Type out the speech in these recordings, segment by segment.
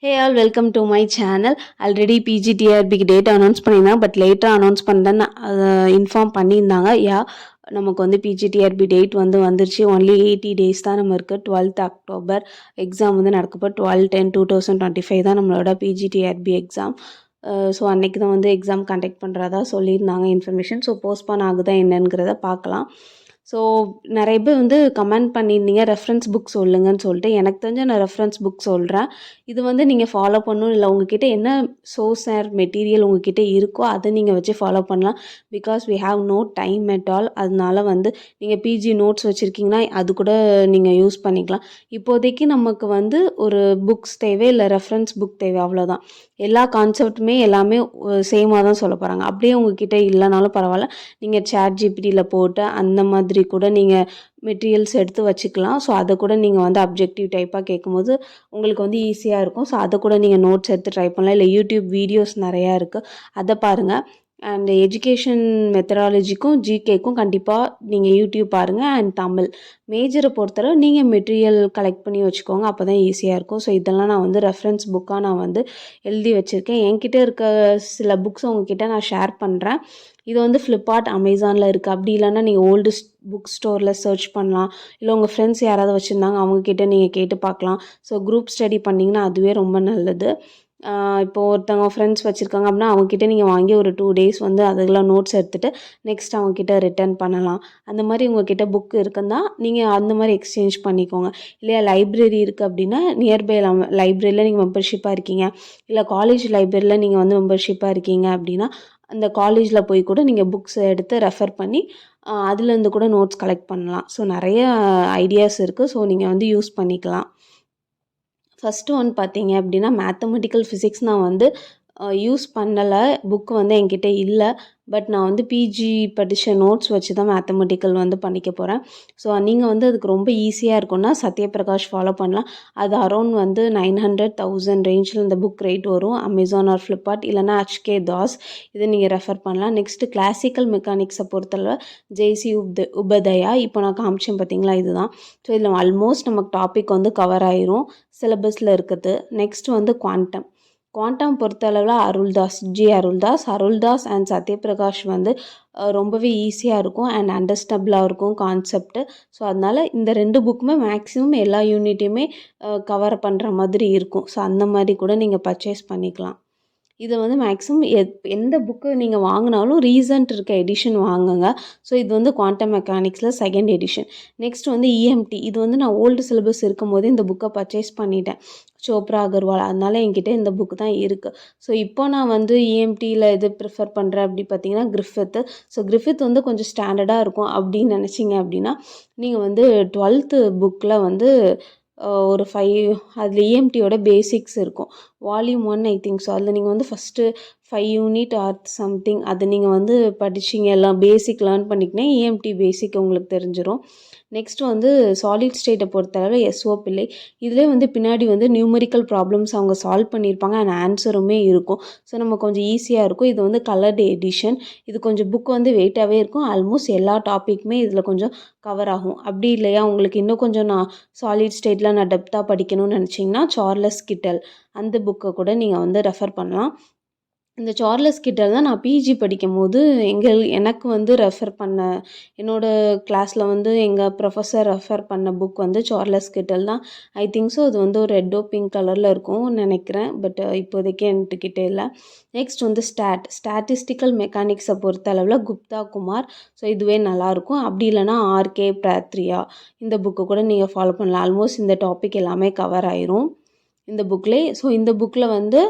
Hey all welcome to my channel. Already பிஜிடிஆர்பிக்கு date announce பண்ணியிருந்தாங்க, but லேட்டாக announce பண்ணதான் இன்ஃபார்ம் பண்ணியிருந்தாங்க. நமக்கு வந்து பிஜிடிஆர்பி டேட் வந்துருச்சு. ஒன்லி 80 டேஸ் தான் நம்ம இருக்குது. 12th அக்டோபர் எக்ஸாம் வந்து நடக்கப்போ 12/10/2025 தான் நம்மளோட பிஜிடிஆர்பி எக்ஸாம். ஸோ அன்றைக்கி தான் வந்து எக்ஸாம் கண்டக்ட் பண்ணுறதா சொல்லியிருந்தாங்க இன்ஃபர்மேஷன். ஸோ போஸ்ட்பான் ஆகுதா என்னங்கிறத பார்க்கலாம். ஸோ நிறைய பேர் வந்து கமெண்ட் பண்ணியிருந்தீங்க ரெஃபரன்ஸ் புக் சொல்லுங்கன்னு சொல்லிட்டு. எனக்கு தெரிஞ்ச நான் ரெஃபரன்ஸ் புக் சொல்கிறேன். இது வந்து நீங்கள் ஃபாலோ பண்ணணும். இல்லை உங்ககிட்ட என்ன சோர்ஸ் ஆர் மெட்டீரியல் உங்ககிட்ட இருக்கோ அதை நீங்கள் வச்சு ஃபாலோ பண்ணலாம். Because we have no time at all. அதனால வந்து நீங்கள் பிஜி நோட்ஸ் வச்சுருக்கீங்கன்னா அது கூட நீங்கள் யூஸ் பண்ணிக்கலாம். இப்போதைக்கு நமக்கு வந்து ஒரு புக்ஸ் தேவை, இல்லை ரெஃபரன்ஸ் புக் தேவை, அவ்வளோதான். எல்லா கான்செப்ட்டுமே எல்லாமே சேமாக தான் சொல்ல போகிறாங்க. அப்படியே உங்ககிட்ட இல்லைனாலும் பரவாயில்ல, நீங்கள் சேட் ஜிபிடியில் போட்டு அந்த மாதிரி கூட நீங்கள் மெட்டீரியல்ஸ் எடுத்து வச்சுக்கலாம். ஸோ அதை கூட நீங்கள் வந்து அப்ஜெக்டிவ் டைப்பாக கேட்கும்போது உங்களுக்கு வந்து ஈஸியாக இருக்கும். ஸோ அதை கூட நீங்கள் நோட்ஸ் எடுத்து ட்ரை பண்ணலாம். இல்லை யூடியூப் வீடியோஸ் நிறையா இருக்குது, அதை பாருங்கள். அண்ட் எஜுகேஷன் மெத்தடாலஜிக்கும் ஜிகேக்கும் கண்டிப்பாக நீங்கள் யூடியூப் பாருங்கள். அண்ட் தமிழ் மேஜரை பொறுத்தளவு நீங்கள் மெட்டீரியல் கலெக்ட் பண்ணி வச்சுக்கோங்க, அப்போ தான் ஈஸியாக இருக்கும். ஸோ இதெல்லாம் நான் வந்து ரெஃபரன்ஸ் புக்காக நான் வந்து எழுதி வச்சுருக்கேன். என்கிட்ட இருக்க சில புக்ஸ் உங்ககிட்ட நான் ஷேர் பண்ணுறேன். இது வந்து ஃப்ளிப்கார்ட், அமேசானில் இருக்குது. அப்படி இல்லைன்னா நீங்கள் ஓல்டு புக் ஸ்டோரில் சர்ச் பண்ணலாம். இல்லை உங்கள் ஃப்ரெண்ட்ஸ் யாராவது வச்சுருந்தாங்க அவங்கக்கிட்ட நீங்கள் கேட்டு பார்க்கலாம். ஸோ குரூப் ஸ்டடி பண்ணிங்கன்னா அதுவே ரொம்ப நல்லது. இப்போது ஒருத்தவங்க ஃப்ரெண்ட்ஸ் வச்சுருக்காங்க அப்படின்னா அவங்கக்கிட்ட நீங்கள் வாங்கி ஒரு 2 டேஸ் வந்து அதெல்லாம் நோட்ஸ் எடுத்துகிட்டு நெக்ஸ்ட் அவங்கக்கிட்ட ரிட்டர்ன் பண்ணலாம். அந்த மாதிரி உங்கள்கிட்ட புக் இருக்குன்னா நீங்கள் அந்த மாதிரி எக்ஸ்சேஞ்ச் பண்ணிக்கோங்க. இல்லையா லைப்ரரி இருக்குது அப்படின்னா நியர்பை லைப்ரரியில் நீங்கள் மெம்பர்ஷிப்பாக இருக்கீங்க, இல்லை காலேஜ் லைப்ரரியில் நீங்கள் வந்து மெம்பர்ஷிப்பாக இருக்கீங்க அப்படின்னா அந்த காலேஜில் போய் கூட நீங்கள் புக்ஸ் எடுத்து ரெஃபர் பண்ணி அதுலேருந்து கூட நோட்ஸ் கலெக்ட் பண்ணலாம். ஸோ நிறைய ஐடியாஸ் இருக்குது. ஸோ நீங்கள் வந்து யூஸ் பண்ணிக்கலாம். ஃபஸ்ட்டு ஒன் பார்த்தீங்க அப்படின்னா மேத்தமெட்டிக்கல் ஃபிசிக்ஸ் நான் வந்து யூஸ் பண்ணலை. புக்கு வந்து என்கிட்ட இல்லை. பட் நான் வந்து பிஜி படித்த நோட்ஸ் வச்சு தான் மேத்தமெட்டிக்கல் வந்து பண்ணிக்க போகிறேன். ஸோ நீங்கள் வந்து அதுக்கு ரொம்ப ஈஸியாக இருக்கும்னா சத்யபிரகாஷ் ஃபாலோ பண்ணலாம். அது அரௌண்ட் வந்து 900,000 ரேஞ்சில் இந்த புக் ரேட் வரும். அமேசான் ஆர் ஃப்ளிப்கார்ட் இல்லைனா HK தாஸ், இதை நீங்கள் ரெஃபர் பண்ணலாம். நெக்ஸ்ட்டு கிளாசிக்கல் மெக்கானிக்ஸை பொறுத்தளவு ஜேசி உபதயா, இப்போ நான் காமிச்சேன் பார்த்தீங்களா, இதுதான். ஸோ இதில் ஆல்மோஸ்ட் நமக்கு டாபிக் வந்து கவர் ஆயிரும் சிலபஸில் இருக்குது. நெக்ஸ்ட் வந்து குவாண்டம் பொறுத்தளவில் அருள்தாஸ் அண்ட் சத்யபிரகாஷ் வந்து ரொம்பவே ஈஸியாக இருக்கும் அண்ட் அண்டர்ஸ்டாண்டபிளாக இருக்கும் கான்செப்ட்டு. ஸோ அதனால் இந்த 2 புக்குமே மேக்ஸிமம் எல்லா யூனிட்டையுமே கவர் பண்ணுற மாதிரி இருக்கும். ஸோ அந்த மாதிரி கூட நீங்கள் பர்ச்சேஸ் பண்ணிக்கலாம். இதை வந்து மேக்ஸிமம் எந்த புக்கு நீங்கள் வாங்கினாலும் ரீசன்ட் இருக்க எடிஷன் வாங்குங்க. ஸோ இது வந்து குவாண்டம் மெக்கானிக்ஸில் 2nd எடிஷன். நெக்ஸ்ட் வந்து EMT. இது வந்து நான் ஓல்டு சிலபஸ் இருக்கும் போதே இந்த புக்கை பர்ச்சேஸ் பண்ணிட்டேன், சோப்ரா அகர்வால். அதனால் என்கிட்ட இந்த புக்கு தான் இருக்குது. ஸோ இப்போ நான் வந்து EMTயில் எது ப்ரிஃபர் பண்ணுறேன் அப்படி பார்த்தீங்கன்னா கிரிஃபித்து. ஸோ கிரிஃபித் வந்து கொஞ்சம் ஸ்டாண்டர்டாக இருக்கும் அப்படின்னு நினச்சிங்க அப்படின்னா நீங்கள் வந்து 12th புக்கில் வந்து ஒரு 5 அதில் EMTயோட பேசிக்ஸ் இருக்கும். Volume 1 I think. ஸோ அதில் நீங்கள் வந்து ஃபஸ்ட்டு 5 யூனிட் ஆர் சம்திங் அதை நீங்கள் வந்து படிச்சிங்க, எல்லாம் பேசிக் லேர்ன் பண்ணிக்கினே EMT பேசிக் உங்களுக்கு தெரிஞ்சிடும். நெக்ஸ்ட் வந்து சாலிட் ஸ்டேட்டை பொறுத்தளவு SO பிள்ளை. இதிலே வந்து பின்னாடி வந்து நியூமரிக்கல் ப்ராப்ளம்ஸ் அவங்க சால்வ் பண்ணியிருப்பாங்க அண்ட் ஆன்சருமே இருக்கும். ஸோ நம்ம கொஞ்சம் ஈஸியாக இருக்கும். இது வந்து கலர்டு எடிஷன். இது கொஞ்சம் புக் வந்து வெயிட்டாகவே இருக்கும். ஆல்மோஸ்ட் எல்லா டாப்பிக்குமே இதில் கொஞ்சம் கவர் ஆகும். அப்படி இல்லையா உங்களுக்கு இன்னும் கொஞ்சம் நான் சாலிட் ஸ்டேட்டில் நான் டெப்த்தாக படிக்கணும்னு நினச்சிங்கன்னா சார்லஸ் கிட்டல் அந்த புக்கை கூட நீங்கள் வந்து ரெஃபர் பண்ணலாம். இந்த சார்லஸ் கிட்டல் தான் நான் பிஜி படிக்கும்போது எனக்கு வந்து ரெஃபர் பண்ண, என்னோடய கிளாஸில் வந்து எங்கள் ப்ரொஃபஸர் ரெஃபர் பண்ண புக் வந்து சார்லஸ் கிட்டல் தான். ஐ திங்க் ஸோ அது வந்து ஒரு ரெட்டோ பிங்க் கலரில் இருக்கும் நினைக்கிறேன். பட் இப்போதைக்கு என்கிட்ட இல்லை. நெக்ஸ்ட் வந்து ஸ்டாட்டிஸ்டிக்கல் மெக்கானிக்ஸை பொறுத்த அளவில் குப்தா குமார். ஸோ இதுவே நல்லாயிருக்கும். அப்படி இல்லைனா RK பிராத்ரியா, இந்த புக்கு கூட நீங்கள் ஃபாலோ பண்ணலாம். ஆல்மோஸ்ட் இந்த டாபிக் எல்லாமே கவர் ஆயிரும் இந்த புக்லேயே. ஸோ இந்த புக்கில் வந்து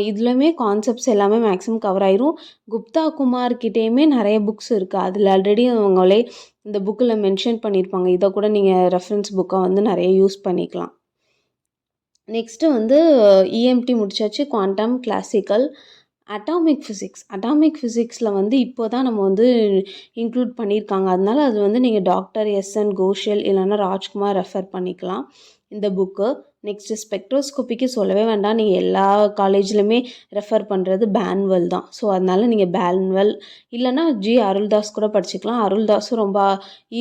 இதுலையுமே கான்செப்ட்ஸ் எல்லாமே மேக்ஸிமம் கவர் ஆயிரும். குப்தா குமார்கிட்டேயுமே நிறைய புக்ஸ் இருக்குது. அதில் ஆல்ரெடி அவங்களே இந்த புக்கில் மென்ஷன் பண்ணியிருப்பாங்க. இதை கூட நீங்கள் ரெஃபரன்ஸ் புக்காக வந்து நிறைய யூஸ் பண்ணிக்கலாம். நெக்ஸ்ட்டு வந்து EMT முடிச்சாச்சு. குவாண்டம், கிளாசிக்கல், அட்டாமிக் ஃபிசிக்ஸில் வந்து இப்போ தான் நம்ம வந்து இன்க்ளூட் பண்ணியிருக்காங்க. அதனால அது வந்து நீங்கள் டாக்டர் SN கோஷல் இல்லைன்னா ராஜ்குமார் ரெஃபர் பண்ணிக்கலாம் இந்த புக்கு. நெக்ஸ்ட்டு ஸ்பெக்ட்ரோஸ்கோப்பிக்கு சொல்லவே வேண்டாம். நீங்கள் எல்லா காலேஜ்லையுமே ரெஃபர் பண்ணுறது பேன்வெல் தான். ஸோ அதனால் நீங்கள் பேன்வெல் இல்லைனா அருள்தாஸ் கூட படிச்சுக்கலாம். அருள்தாஸும் ரொம்ப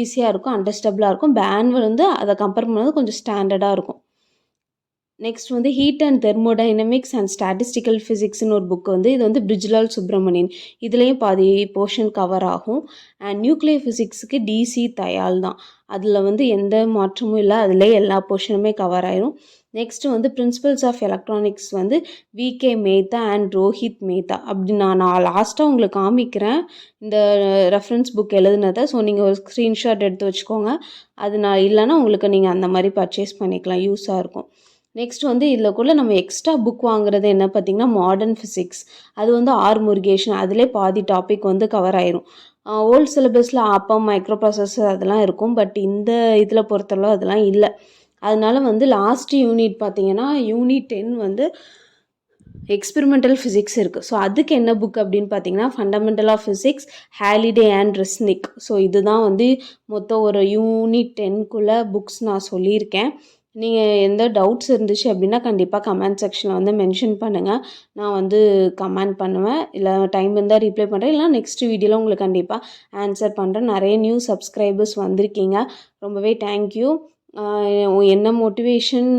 ஈஸியாக இருக்கும், அண்டர்ஸ்டாண்டபிளாக இருக்கும். பேன்வெல் வந்து அதை கம்பேர் பண்ணும்போது கொஞ்சம் ஸ்டாண்டர்டாக இருக்கும். நெக்ஸ்ட் வந்து heat and thermodynamics and statistical ஃபிசிக்ஸ்னு ஒரு புக் வந்து இது வந்து பிரிஜ்லால் சுப்ரமணியன், இதுலேயும் பாதி போர்ஷன் கவர் ஆகும். அண்ட் நியூக்ளியர் ஃபிசிக்ஸுக்கு டிசி தயால் தான், அதில் வந்து எந்த மாற்றமும் இல்லை, அதிலே எல்லா போர்ஷனுமே கவர் ஆயிரும். நெக்ஸ்ட் வந்து பிரின்சிபல்ஸ் ஆஃப் எலக்ட்ரானிக்ஸ் வந்து விகே மேத்தா அண்ட் ரோஹித் மேத்தா அப்படி நான் லாஸ்ட்டாக உங்களுக்கு காமிக்கிறேன் இந்த ரெஃபரன்ஸ் புக் எழுதுனதை. ஸோ நீங்கள் ஒரு ஸ்க்ரீன்ஷாட் எடுத்து வச்சுக்கோங்க. அது நான் இல்லைன்னா உங்களுக்கு நீங்கள் அந்த மாதிரி பர்ச்சேஸ் பண்ணிக்கலாம், யூஸாக இருக்கும். நெக்ஸ்ட் வந்து இதில் நம்ம எக்ஸ்ட்ரா புக் வாங்குறது என்ன பார்த்திங்கன்னா மாடர்ன் ஃபிசிக்ஸ், அது வந்து ஆர் முருகேஷன், அதிலே பாதி டாபிக் வந்து கவர் ஆயிரும். ஓல்டு சிலபஸில் ஆப்பம் மைக்ரோ ப்ராசஸர் அதெல்லாம் இருக்கும், பட் இந்த இதில் பொறுத்தளவு அதெல்லாம் இல்லை. அதனால வந்து லாஸ்ட் யூனிட் பார்த்திங்கன்னா யூனிட் 10 வந்து எக்ஸ்பெரிமெண்டல் ஃபிசிக்ஸ் இருக்குது. ஸோ அதுக்கு என்ன புக் அப்படின்னு பார்த்தீங்கன்னா fundamental of physics, Halliday and Resnick. So இதுதான் வந்து மொத்தம் ஒரு யூனிட் 10க்குள்ளே புக்ஸ் நான் சொல்லியிருக்கேன். நீங்கள் எந்த டவுட்ஸ் இருந்துச்சு அப்படின்னா கண்டிப்பாக கமெண்ட் செக்ஷனில் வந்து மென்ஷன் பண்ணுங்கள், நான் வந்து கமெண்ட் பண்ணுவேன், இல்லை டைம் இருந்தால் ரிப்ளை பண்ணுறேன், இல்லை நெக்ஸ்ட் வீடியோவில் உங்களுக்கு கண்டிப்பாக ஆன்சர் பண்ணுறேன். நிறைய நியூ சப்ஸ்கிரைபர்ஸ் வந்திருக்கீங்க, ரொம்பவே தேங்க்யூ. என்ன மோட்டிவேஷன்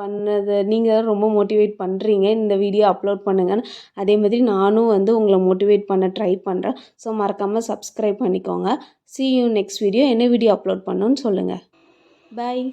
பண்ணது நீங்கள் தான் ரொம்ப மோட்டிவேட் பண்ணுறீங்க இந்த வீடியோ அப்லோட் பண்ணுங்கன்னு. அதே மாதிரி நானும் வந்து உங்களை மோட்டிவேட் பண்ண ட்ரை பண்ணுறேன். ஸோ மறக்காமல் சப்ஸ்கிரைப் பண்ணிக்கோங்க. see you next video. என்ன வீடியோ அப்லோட் பண்ணணுன்னு சொல்லுங்கள். பாய்.